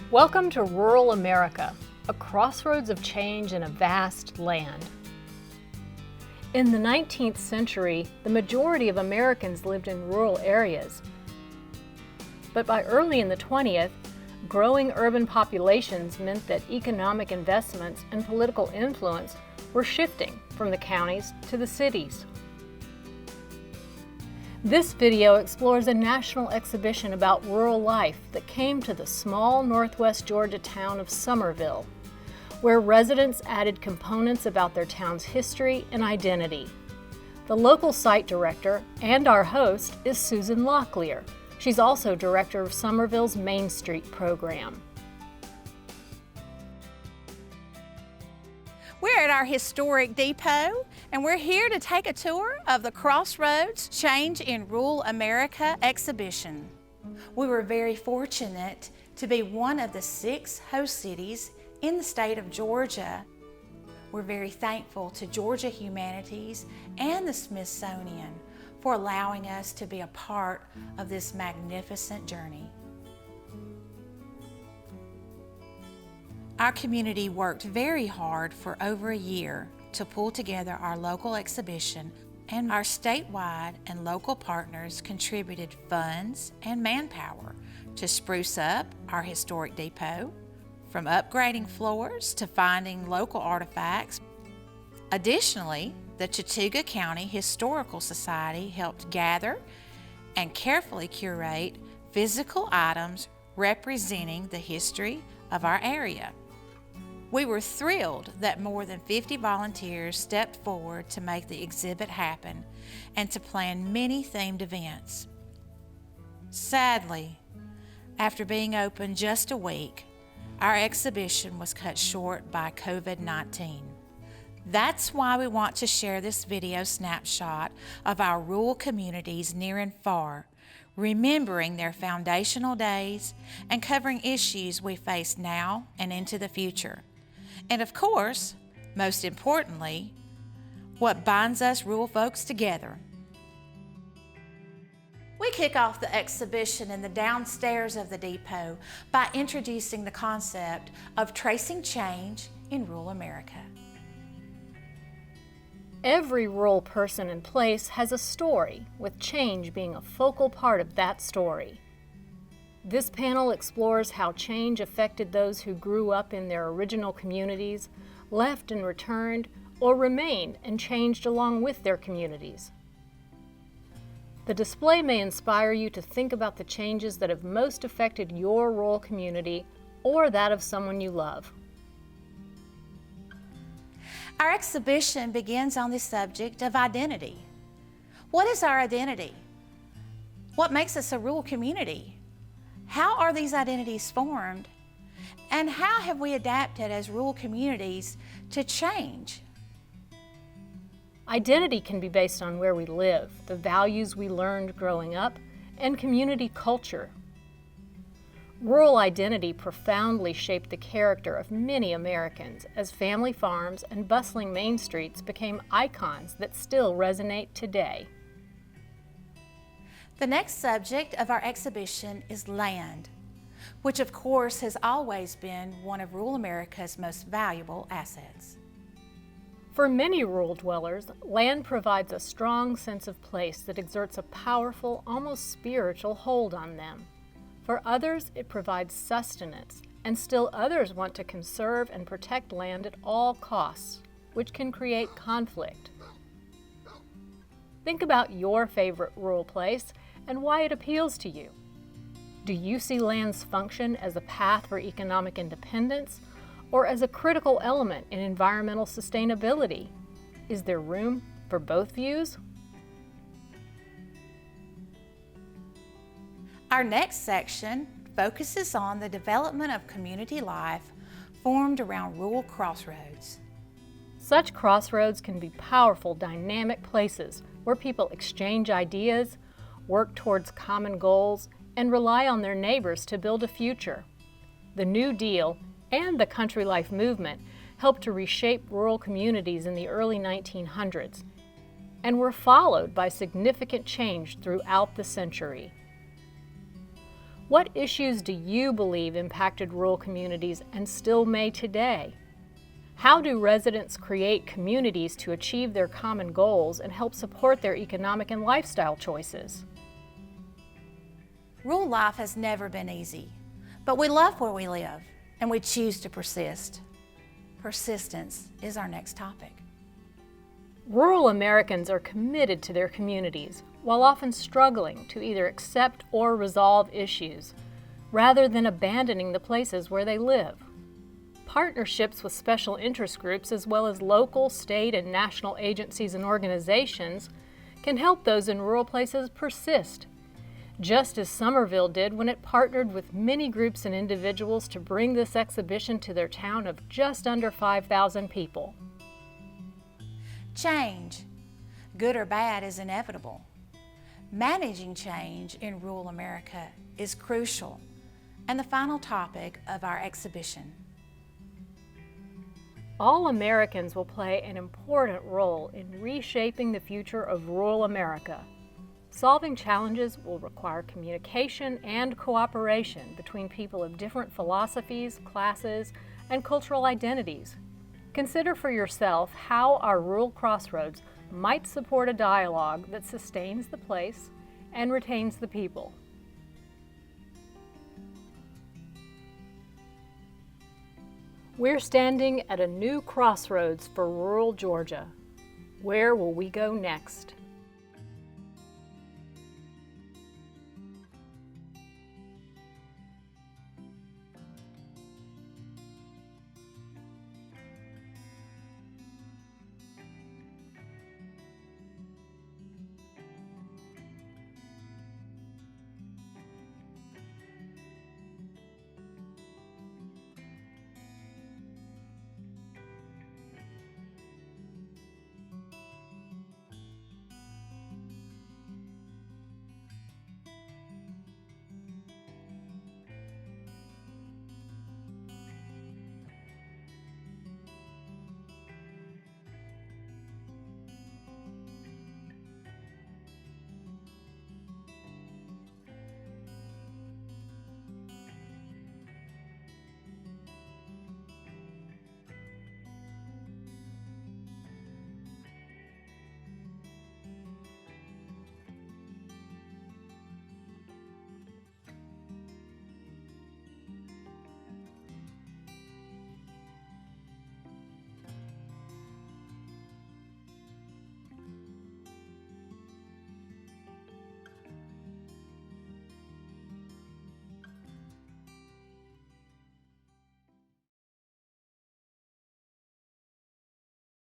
Welcome to rural America, a crossroads of change in a vast land. In the 19th century, the majority of Americans lived in rural areas. But by early in the 20th, growing urban populations meant that economic investments and political influence were shifting from the counties to the cities. This video explores a national exhibition about rural life that came to the small northwest Georgia town of Summerville, where residents added components about their town's history and identity. The local site director and our host is Susan Locklear. She's also director of Summerville's Main Street program. We're at our historic depot, and we're here to take a tour of the Crossroads Change in Rural America exhibition. We were very fortunate to be one of the 6 host cities in the state of Georgia. We're very thankful to Georgia Humanities and the Smithsonian for allowing us to be a part of this magnificent journey. Our community worked very hard for over a year to pull together our local exhibition, and our statewide and local partners contributed funds and manpower to spruce up our historic depot, from upgrading floors to finding local artifacts. Additionally, the Chattooga County Historical Society helped gather and carefully curate physical items representing the history of our area. We were thrilled that more than 50 volunteers stepped forward to make the exhibit happen and to plan many themed events. Sadly, after being open just a week, our exhibition was cut short by COVID-19. That's why we want to share this video snapshot of our rural communities near and far, remembering their foundational days and covering issues we face now and into the future. And of course, most importantly, what binds us rural folks together. We kick off the exhibition in the downstairs of the depot by introducing the concept of tracing change in rural America. Every rural person and place has a story, with change being a focal part of that story. This panel explores how change affected those who grew up in their original communities, left and returned, or remained and changed along with their communities. The display may inspire you to think about the changes that have most affected your rural community or that of someone you love. Our exhibition begins on the subject of identity. What is our identity? What makes us a rural community? How are these identities formed? And how have we adapted as rural communities to change? Identity can be based on where we live, the values we learned growing up, and community culture. Rural identity profoundly shaped the character of many Americans as family farms and bustling main streets became icons that still resonate today. The next subject of our exhibition is land, which of course has always been one of rural America's most valuable assets. For many rural dwellers, land provides a strong sense of place that exerts a powerful, almost spiritual hold on them. For others, it provides sustenance, and still others want to conserve and protect land at all costs, which can create conflict. Think about your favorite rural place and why it appeals to you. Do you see land's function as a path for economic independence or as a critical element in environmental sustainability? Is there room for both views? Our next section focuses on the development of community life formed around rural crossroads. Such crossroads can be powerful, dynamic places where people exchange ideas, work towards common goals, and rely on their neighbors to build a future. The New Deal and the country life movement helped to reshape rural communities in the early 1900s and were followed by significant change throughout the century. What issues do you believe impacted rural communities and still may today? How do residents create communities to achieve their common goals and help support their economic and lifestyle choices? Rural life has never been easy, but we love where we live and we choose to persist. Persistence is our next topic. Rural Americans are committed to their communities, while often struggling to either accept or resolve issues, rather than abandoning the places where they live. Partnerships with special interest groups, as well as local, state, and national agencies and organizations, can help those in rural places persist, just as Summerville did when it partnered with many groups and individuals to bring this exhibition to their town of just under 5,000 people. Change, good or bad, is inevitable. Managing change in rural America is crucial and the final topic of our exhibition. All Americans will play an important role in reshaping the future of rural America. Solving challenges will require communication and cooperation between people of different philosophies, classes, and cultural identities. Consider for yourself how our rural crossroads might support a dialogue that sustains the place and retains the people. We're standing at a new crossroads for rural Georgia. Where will we go next?